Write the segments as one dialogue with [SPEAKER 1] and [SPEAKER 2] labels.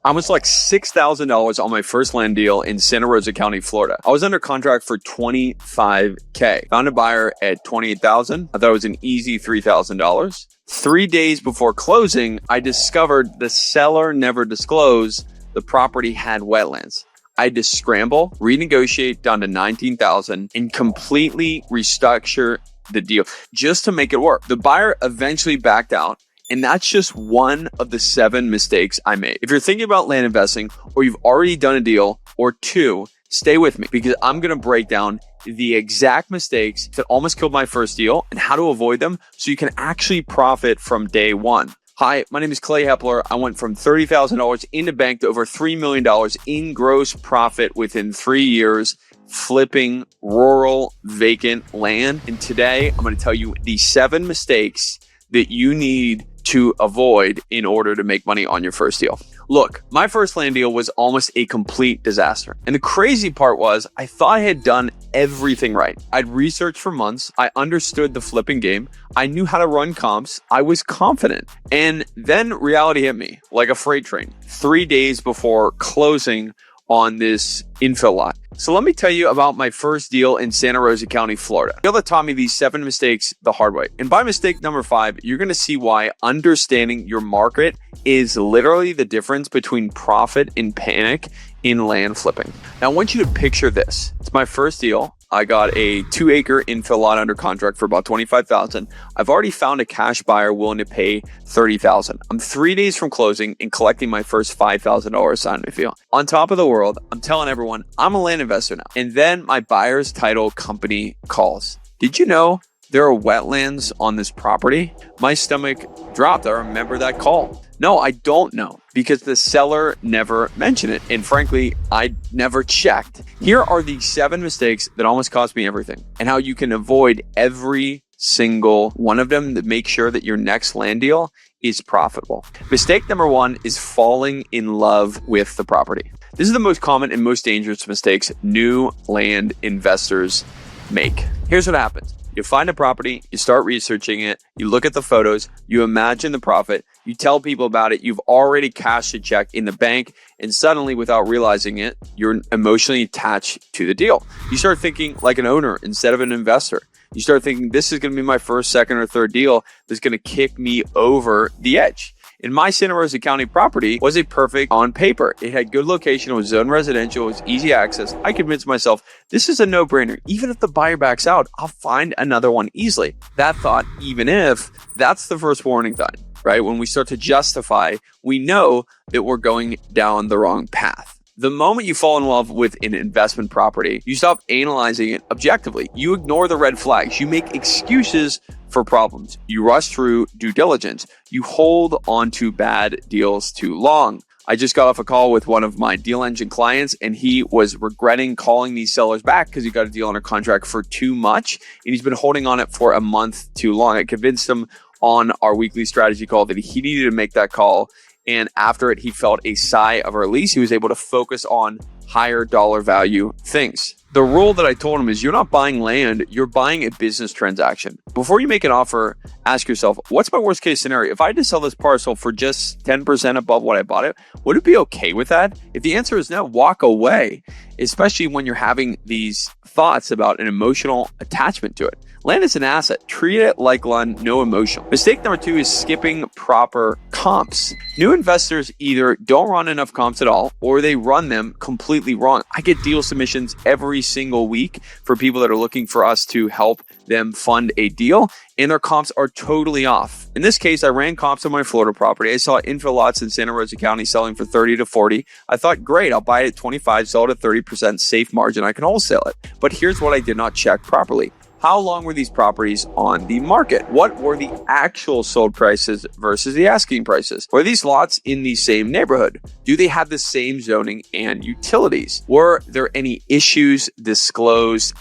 [SPEAKER 1] I was like $6,000 on my first land deal in Santa Rosa County, Florida. I was under contract for $25K. Found a buyer at $28,000. I thought it was an easy $3,000. 3 days before closing, I discovered the seller never disclosed the property had wetlands. I had to scramble, renegotiate down to $19,000, and completely restructure the deal just to make it work. The buyer eventually backed out. And that's just one of the 7 mistakes I made. If you're thinking about land investing, or you've already done a deal or 2, stay with me because I'm going to break down the exact mistakes that almost killed my first deal and how to avoid them so you can actually profit from day one. Hi, my name is Clay Hepler. I went from $30,000 in the bank to over $3 million in gross profit within 3 years, flipping rural vacant land. And today I'm going to tell you the 7 mistakes that you need to avoid in order to make money on your first deal. Look, my first land deal was almost a complete disaster. And the crazy part was I thought I had done everything right. I'd researched for months. I understood the flipping game. I knew how to run comps. I was confident. And then reality hit me like a freight train 3 days before closing on this infill lot. So let me tell you about my first deal in Santa Rosa County, Florida. The deal that taught me these 7 mistakes the hard way. And by mistake number 5, you're going to see why understanding your market is literally the difference between profit and panic in land flipping. Now, I want you to picture this. It's my first deal. I got a 2-acre infill lot under contract for about $25,000. I've already found a cash buyer willing to pay $30,000. I'm 3 days from closing and collecting my first $5,000 assignment fee. On top of the world, I'm telling everyone I'm a land investor now. And then my buyer's title company calls. Did you know there are wetlands on this property? My stomach dropped. I remember that call. No, I don't know because the seller never mentioned it. And frankly, I never checked. Here are the 7 mistakes that almost cost me everything and how you can avoid every single one of them to make sure that your next land deal is profitable. Mistake number 1 is falling in love with the property. This is the most common and most dangerous mistakes new land investors make. Here's what happens. You find a property, you start researching it, you look at the photos, you imagine the profit, you tell people about it, you've already cashed a check in the bank, and suddenly, without realizing it, you're emotionally attached to the deal. You start thinking like an owner instead of an investor. You start thinking, this is going to be my first, second, or third deal that's going to kick me over the edge. In my Santa Rosa County property was a perfect on paper. It had good location, it was zone residential, it was easy access. I convinced myself, this is a no-brainer. Even if the buyer backs out, I'll find another one easily. That thought, even if, that's the first warning sign, right? When we start to justify, we know that we're going down the wrong path. The moment you fall in love with an investment property, you stop analyzing it objectively. You ignore the red flags. You make excuses for problems. You rush through due diligence. You hold on to bad deals too long. I just got off a call with one of my deal engine clients and he was regretting calling these sellers back because he got a deal under contract for too much and he's been holding on it for a month too long. I convinced him on our weekly strategy call that he needed to make that call. And after it, he felt a sigh of release. He was able to focus on higher dollar value things. The rule that I told him is you're not buying land, you're buying a business transaction. Before you make an offer, ask yourself, what's my worst case scenario? If I had to sell this parcel for just 10% above what I bought it, would it be okay with that? If the answer is no, walk away, especially when you're having these thoughts about an emotional attachment to it. Land is an asset. Treat it like land, no emotion. Mistake number 2 is skipping proper comps. New investors either don't run enough comps at all or they run them completely wrong. I get deal submissions every single week for people that are looking for us to help them fund a deal and their comps are totally off. In this case, I ran comps on my Florida property. I saw infill lots in Santa Rosa County selling for 30 to 40. I thought, great, I'll buy it at 25, sell it at 30%, safe margin. I can wholesale it. But here's what I did not check properly. How long were these properties on the market? What were the actual sold prices versus the asking prices? Were these lots in the same neighborhood? Do they have the same zoning and utilities? Were there any issues disclosed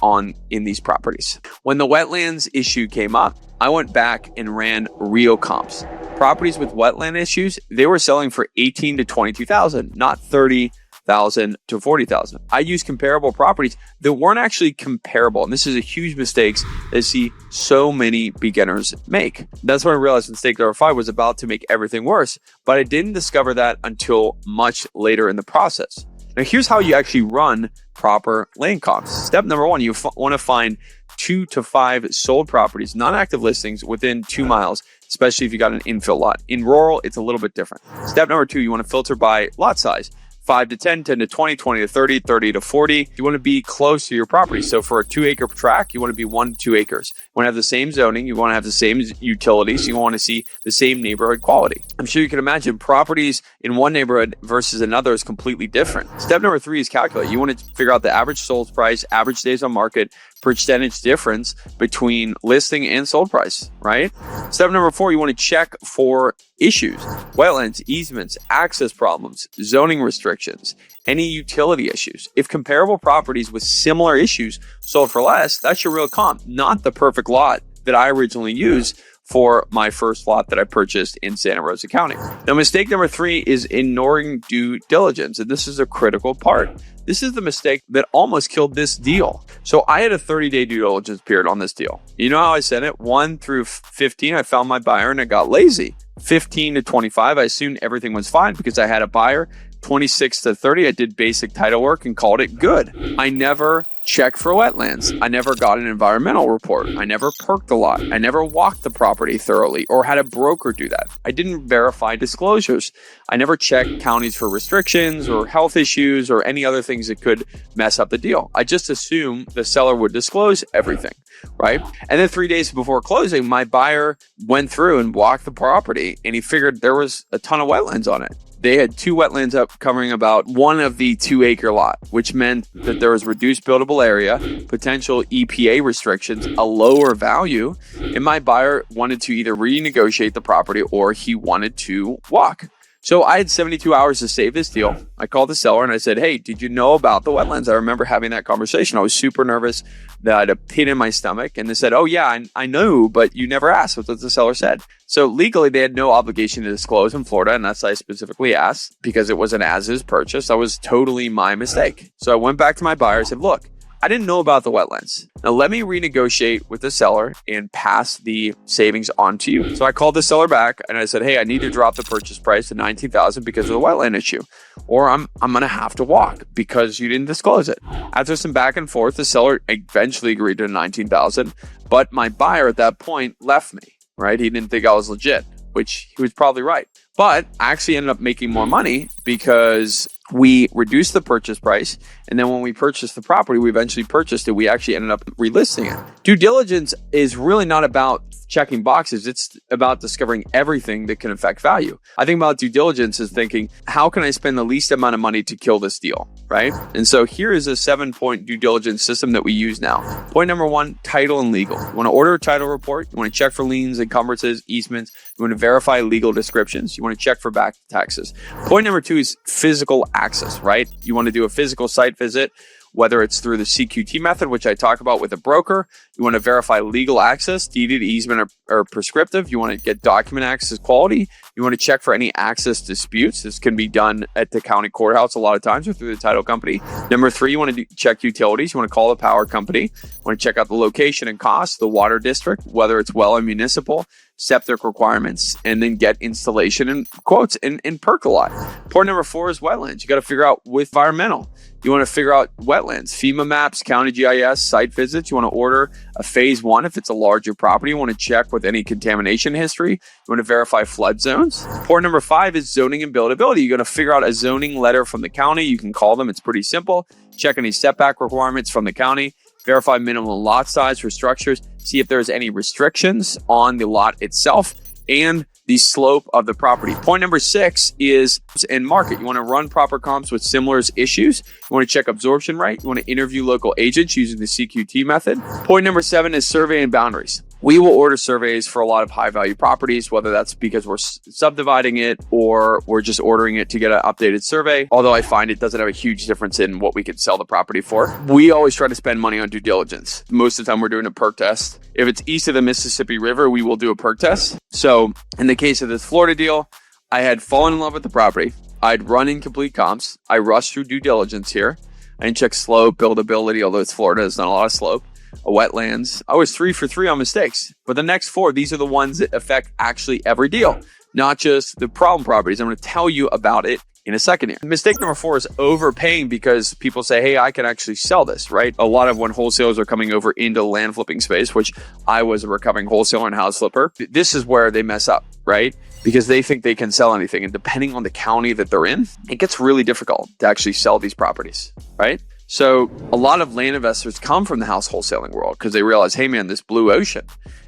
[SPEAKER 1] in these properties? When the wetlands issue came up, I went back and ran real comps. Properties with wetland issues, they were selling for $18,000 to $22,000, not $30,000 $30,000 to $40,000. I used comparable properties that weren't actually comparable. And this is a huge mistake that I see so many beginners make. That's when I realized mistake number 5 was about to make everything worse. But I didn't discover that until much later in the process. Now, here's how you actually run proper land comps. Step number 1, you want to find 2 to 5 sold properties, non-active listings within 2 miles, especially if you got an infill lot. In rural, it's a little bit different. Step number 2, you want to filter by lot size. 5 to 10, 10 to 20, 20 to 30, 30 to 40. You want to be close to your property. So for a 2-acre tract, you want to be 1 to 2 acres. You want to have the same zoning. You want to have the same utilities. You want to see the same neighborhood quality. I'm sure you can imagine properties in one neighborhood versus another is completely different. Step number 3 is calculate. You want to figure out the average sold price, average days on market, percentage difference between listing and sold price, right? Step number 4, you want to check for issues, wetlands, easements, access problems, zoning restrictions, any utility issues. If comparable properties with similar issues sold for less, that's your real comp, not the perfect lot that I originally used for my first lot that I purchased in Santa Rosa County. Now, mistake number 3 is ignoring due diligence. And this is a critical part. This is the mistake that almost killed this deal. So I had a 30-day due diligence period on this deal. You know how I said it? 1 through 15, I found my buyer and I got lazy. 15 to 25, I assumed everything was fine because I had a buyer. 26 to 30, I did basic title work and called it good. I never checked for wetlands. I never got an environmental report. I never perked the lot. I never walked the property thoroughly or had a broker do that. I didn't verify disclosures. I never checked counties for restrictions or health issues or any other things that could mess up the deal. I just assumed the seller would disclose everything, right? And then 3 days before closing, my buyer went through and walked the property and he figured there was a ton of wetlands on it. They had 2 wetlands up covering about 1 of the 2-acre lot, which meant that there was reduced buildable area, potential EPA restrictions, a lower value, and my buyer wanted to either renegotiate the property or he wanted to walk. So I had 72 hours to save this deal. I called the seller and I said, hey, did you know about the wetlands? I remember having that conversation. I was super nervous that I had a pit in my stomach. And they said, oh yeah, I know, but you never asked. That's what the seller said. So legally, they had no obligation to disclose in Florida. And that's why I specifically asked because it was an as-is purchase. That was totally my mistake. So I went back to my buyer and said, look, I didn't know about the wetlands. Now let me renegotiate with the seller and pass the savings on to you. So I called the seller back and I said, hey, I need to drop the purchase price to $19,000 because of the wetland issue, or I'm going to have to walk because you didn't disclose it. After some back and forth, the seller eventually agreed to $19,000, but my buyer at that point left me, right? He didn't think I was legit, which he was probably right. But I actually ended up making more money because we reduced the purchase price. And then when we purchased the property, we eventually purchased it. We actually ended up relisting it. Due diligence is really not about checking boxes. It's about discovering everything that can affect value. I think about due diligence as thinking, how can I spend the least amount of money to kill this deal, right? And so here is a 7-point due diligence system that we use now. Point number 1, title and legal. You want to order a title report. You want to check for liens, encumbrances, easements. You want to verify legal descriptions. You want to check for back taxes. Point number 2 is physical access, right? You want to do a physical site visit, whether it's through the CQT method, which I talk about with a broker. You want to verify legal access, deeded, easement, or prescriptive. You want to get document access quality. You want to check for any access disputes. This can be done at the county courthouse a lot of times or through the title company. Number 3, you want to check utilities. You want to call the power company. You want to check out the location and cost, the water district, whether it's well and municipal, septic requirements, and then get installation and quotes and perk a lot. Point number 4 is wetlands. You got to figure out with environmental. You want to figure out wetlands, FEMA maps, county GIS, site visits. You want to order a phase 1 if it's a larger property. You want to check with any contamination history. You want to verify flood zones. Point number 5 is zoning and buildability. You're going to figure out a zoning letter from the county. You can call them. It's pretty simple. Check any setback requirements from the county. Verify minimum lot size for structures. See if there's any restrictions on the lot itself and the slope of the property. Point number 6 is in market. You want to run proper comps with similar issues. You want to check absorption rate. You want to interview local agents using the CQT method. Point number 7 is survey and boundaries. We will order surveys for a lot of high value properties, whether that's because we're subdividing it or we're just ordering it to get an updated survey. Although I find it doesn't have a huge difference in what we could sell the property for. We always try to spend money on due diligence. Most of the time we're doing a perk test. If it's east of the Mississippi River, we will do a perk test. So in the case of this Florida deal, I had fallen in love with the property. I'd run incomplete comps. I rushed through due diligence here. I didn't check slope, buildability, although it's Florida, there's not a lot of slope. Wetlands. I was 3 for 3 on mistakes. But the next 4, these are the ones that affect actually every deal, not just the problem properties. I'm going to tell you about it in a second here. Mistake number 4 is overpaying because people say, hey, I can actually sell this, right? A lot of when wholesalers are coming over into the land flipping space, which I was a recovering wholesaler and house flipper, this is where they mess up, right? Because they think they can sell anything. And depending on the county that they're in, it gets really difficult to actually sell these properties, right? So a lot of land investors come from the house wholesaling world because they realize, hey man, this blue ocean.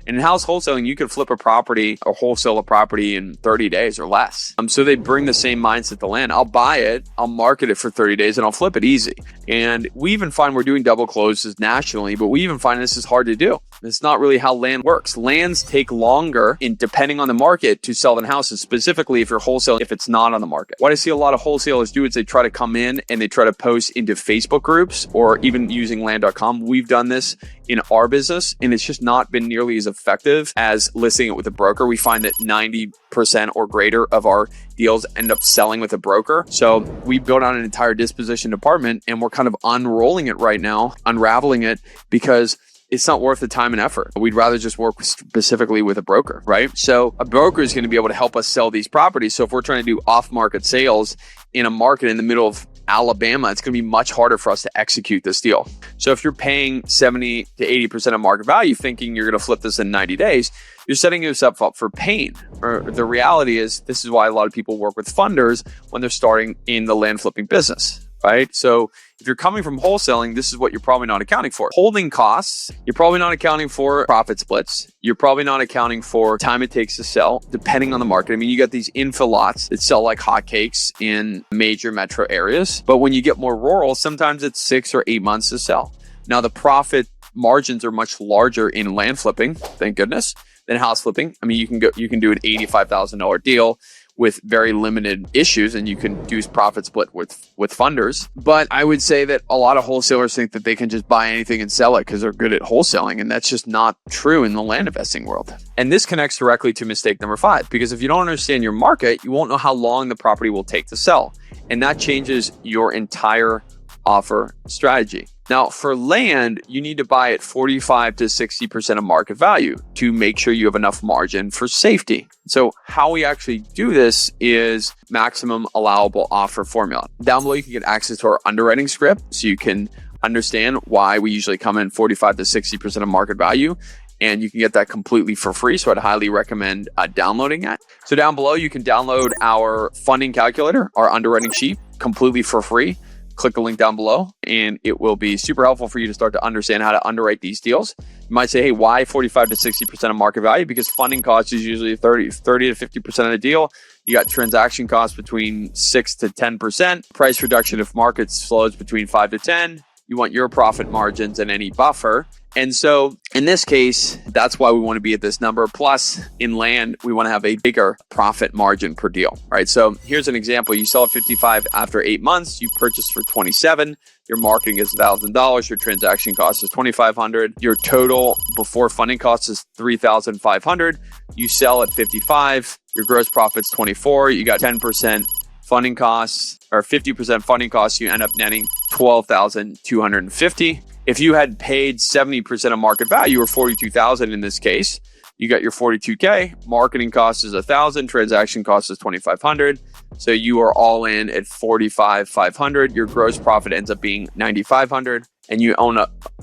[SPEAKER 1] And in house wholesaling, you can flip a property or wholesale a property in 30 days or less. So they bring the same mindset to land. I'll buy it, I'll market it for 30 days, and I'll flip it easy. And we even find we're doing double closes nationally, but we even find this is hard to do. It's not really how land works. Lands take longer, depending on the market, to sell than houses, specifically if you're wholesale, if it's not on the market. What I see a lot of wholesalers do is they try to come in and they try to post into Facebook groups or even using land.com. We've done this in our business, and it's just not been nearly as effective as listing it with a broker. We find that 90% or greater of our deals end up selling with a broker. So we built out an entire disposition department, and we're kind of unrolling it right now, unraveling it, because it's not worth the time and effort. We'd rather just work specifically with a broker, right? So a broker is going to be able to help us sell these properties. So if we're trying to do off-market sales in a market in the middle of Alabama, it's going to be much harder for us to execute this deal. So if you're paying 70 to 80% of market value, thinking you're going to flip this in 90 days, you're setting yourself up for pain. Or the reality is, this is why a lot of people work with funders when they're starting in the land flipping business. Right? So if you're coming from wholesaling, this is what you're probably not accounting for. Holding costs, you're probably not accounting for profit splits. You're probably not accounting for time it takes to sell, depending on the market. I mean, you got these infill lots that sell like hotcakes in major metro areas. But when you get more rural, sometimes it's 6 or 8 months to sell. Now, the profit margins are much larger in land flipping, thank goodness, than house flipping. I mean, you can do an $85,000 deal with very limited issues, and you can do profit split with funders. But I would say that a lot of wholesalers think that they can just buy anything and sell it because they're good at wholesaling, and that's just not true in the land investing world. And this connects directly to mistake number 5, because if you don't understand your market, you won't know how long the property will take to sell, and that changes your entire offer strategy. Now, for land, you need to buy at 45 to 60% of market value to make sure you have enough margin for safety. So how we actually do this is maximum allowable offer formula. Down below, you can get access to our underwriting script, so you can understand why we usually come in 45 to 60% of market value. And you can get that completely for free. So I'd highly recommend downloading that. So down below, you can download our funding calculator, our underwriting sheet, completely for free. Click the link down below, and it will be super helpful for you to start to understand how to underwrite these deals. You might say, hey, why 45 to 60% of market value? Because funding cost is usually 30 to 50% of the deal. You got transaction costs between 6 to 10%. Price reduction if market slows between 5 to 10. You want your profit margins and any buffer. And so in this case, that's why we want to be at this number. Plus, in land, we want to have a bigger profit margin per deal, right? So here's an example. You sell at 55 after 8 months. You purchase for 27. Your marketing is $1,000. Your transaction cost is $2,500. Your total before funding costs is $3,500. You sell at 55. Your gross profit's 24. You got 10% funding costs, or 50% funding costs. You end up netting $12,250. If you had paid 70% of market value, or $42,000 in this case, you got your $42K. Marketing cost is $1,000. Transaction cost is $2,500. So you are all in at $45,500. Your gross profit ends up being $9,500, and you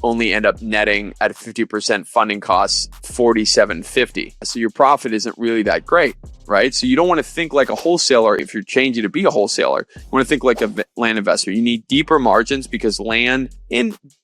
[SPEAKER 1] only end up netting at 50% funding costs $4,750. So your profit isn't really that great, right? So you don't want to think like a wholesaler if you're changing to be a wholesaler. You want to think like a land investor. You need deeper margins because land,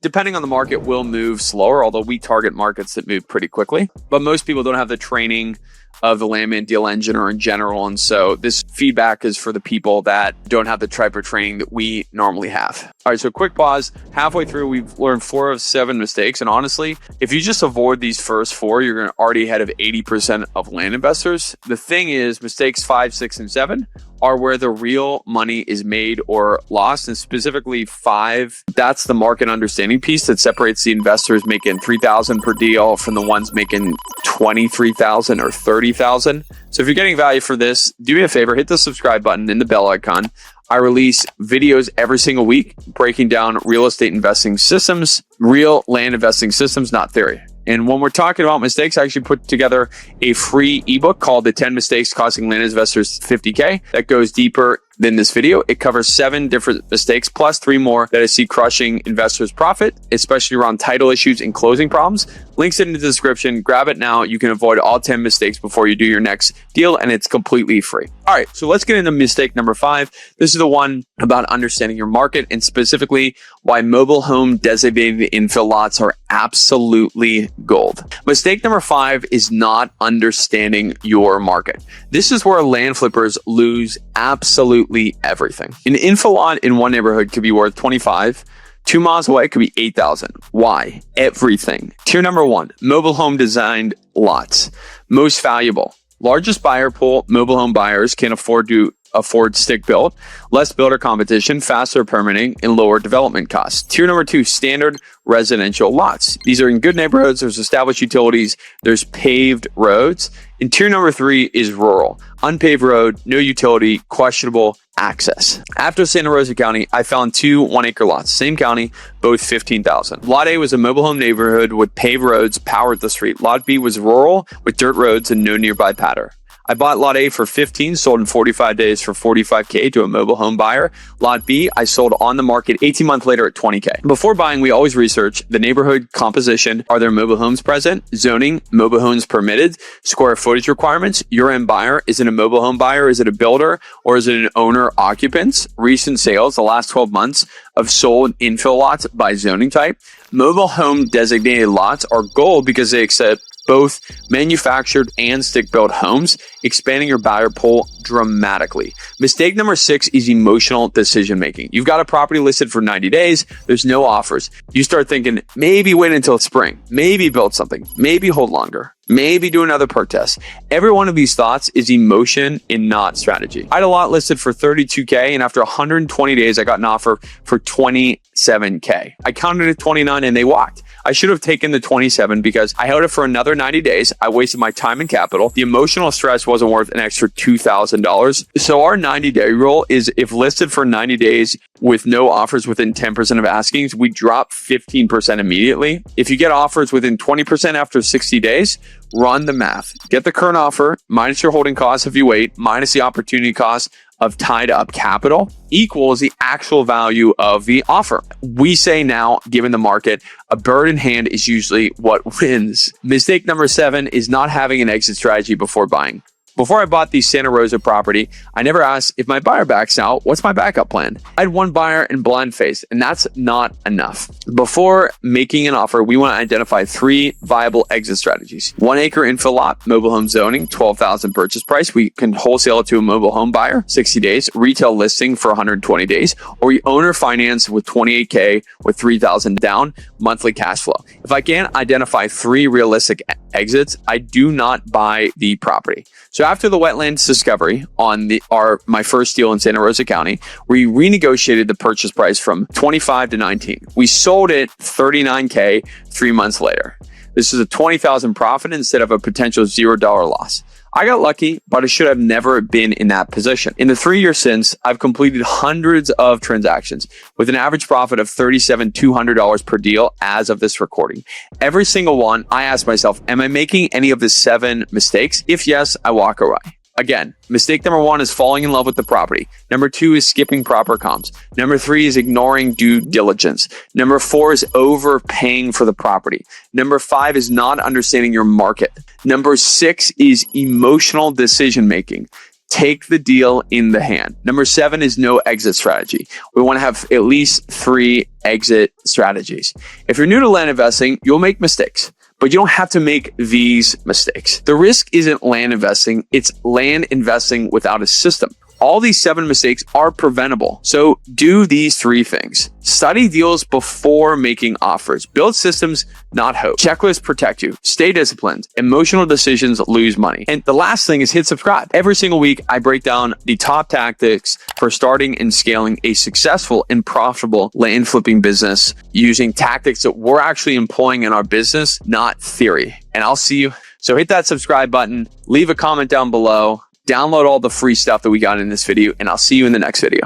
[SPEAKER 1] depending on the market, will move slower, although we target markets that move pretty quickly. But most people don't have the training of the Landman deal engine or in general. And so this feedback is for the people that don't have the type of training that we normally have. All right, so quick pause. Halfway through, we've learned 4 of 7 mistakes. And honestly, if you just avoid these first 4, you're going to already ahead of 80% of land investors. The thing is, mistakes 5, 6, and 7 are where the real money is made or lost. And specifically 5, that's the market understanding piece that separates the investors making $3,000 per deal from the ones making $23,000 or $30,000. So if you're getting value for this, do me a favor, hit the subscribe button and the bell icon. I release videos every single week breaking down real estate investing systems, real land investing systems, not theory. And when we're talking about mistakes, I actually put together a free ebook called The 10 Mistakes Costing Land Investors $50K that goes deeper than this video. It covers 7 different mistakes plus 3 more that I see crushing investors' profit, especially around title issues and closing problems. Links in the description. Grab it now. You can avoid all 10 mistakes before you do your next deal, and it's completely free. All right, so let's get into mistake number 5. This is the one about understanding your market and specifically why mobile home designated infill lots are absolutely gold. Mistake number 5 is not understanding your market. This is where land flippers lose absolutely everything. An infill lot in one neighborhood could be worth 25. 2 miles away, it could be 8,000. Why? Everything. Tier number 1, mobile home designed lots. Most valuable. Largest buyer pool, mobile home buyers can afford stick built, less builder competition, faster permitting, and lower development costs. Tier number 2, standard residential lots. These are in good neighborhoods, there's established utilities, there's paved roads. And tier number 3 is rural. Unpaved road, no utility, questionable access. After Santa Rosa County, I found 2 1-acre lots, same county, both 15,000. Lot A was a mobile home neighborhood with paved roads, power at the street. Lot B was rural with dirt roads and no nearby pattern. I bought Lot A for 15, sold in 45 days for $45K to a mobile home buyer. Lot B, I sold on the market 18 months later at $20K. Before buying, we always research the neighborhood composition. Are there mobile homes present? Zoning, mobile homes permitted, square footage requirements, your end buyer. Is it a mobile home buyer? Is it a builder? Or is it an owner occupants? Recent sales, the last 12 months of sold infill lots by zoning type. Mobile home designated lots are gold because they accept both manufactured and stick-built homes, expanding your buyer pool dramatically. Mistake number 6 is emotional decision-making. You've got a property listed for 90 days. There's no offers. You start thinking, maybe wait until spring, maybe build something, maybe hold longer, maybe do another perk test. Every one of these thoughts is emotion and not strategy. I had a lot listed for $32K, and after 120 days, I got an offer for $27K. I counted at 29 and they walked. I should have taken the 27 because I held it for another 90 days. I wasted my time and capital. The emotional stress wasn't worth an extra $2,000. So our 90-day rule is if listed for 90 days with no offers within 10% of askings, we drop 15% immediately. If you get offers within 20% after 60 days, run the math. Get the current offer, minus your holding costs if you wait, minus the opportunity cost of tied up capital, equals the actual value of the offer. We say now, given the market, a bird in hand is usually what wins. Mistake number 7 is not having an exit strategy before buying. Before I bought the Santa Rosa property, I never asked if my buyer backs out, what's my backup plan? I had one buyer and blind faith, and that's not enough. Before making an offer, we want to identify 3 viable exit strategies. 1-acre infill lot, mobile home zoning, $12,000 purchase price. We can wholesale it to a mobile home buyer, 60 days, retail listing for 120 days, or we owner finance with $28K with $3,000 down, monthly cash flow. If I can't identify 3 realistic exits, I do not buy the property. So after the wetlands discovery on my first deal in Santa Rosa County, we renegotiated the purchase price from 25 to 19. We sold it $39K 3 months later. This is a $20,000 profit instead of a potential $0 loss. I got lucky, but I should have never been in that position. In the 3 years since, I've completed hundreds of transactions with an average profit of $37,200 per deal as of this recording. Every single one, I ask myself, am I making any of the 7 mistakes? If yes, I walk away. Again, mistake number 1 is falling in love with the property. Number 2 is skipping proper comps. Number 3 is ignoring due diligence. Number 4 is overpaying for the property. Number 5 is not understanding your market. Number 6 is emotional decision making. Take the deal in the hand. Number 7 is no exit strategy. We want to have at least 3 exit strategies. If you're new to land investing, you'll make mistakes, but you don't have to make these mistakes. The risk isn't land investing, it's land investing without a system. All these 7 mistakes are preventable. So do these 3 things. Study deals before making offers. Build systems, not hope. Checklists protect you. Stay disciplined. Emotional decisions lose money. And the last thing is hit subscribe. Every single week, I break down the top tactics for starting and scaling a successful and profitable land flipping business using tactics that we're actually employing in our business, not theory. And I'll see you So hit that subscribe button, leave a comment down below, download all the free stuff that we got in this video, and I'll see you in the next video.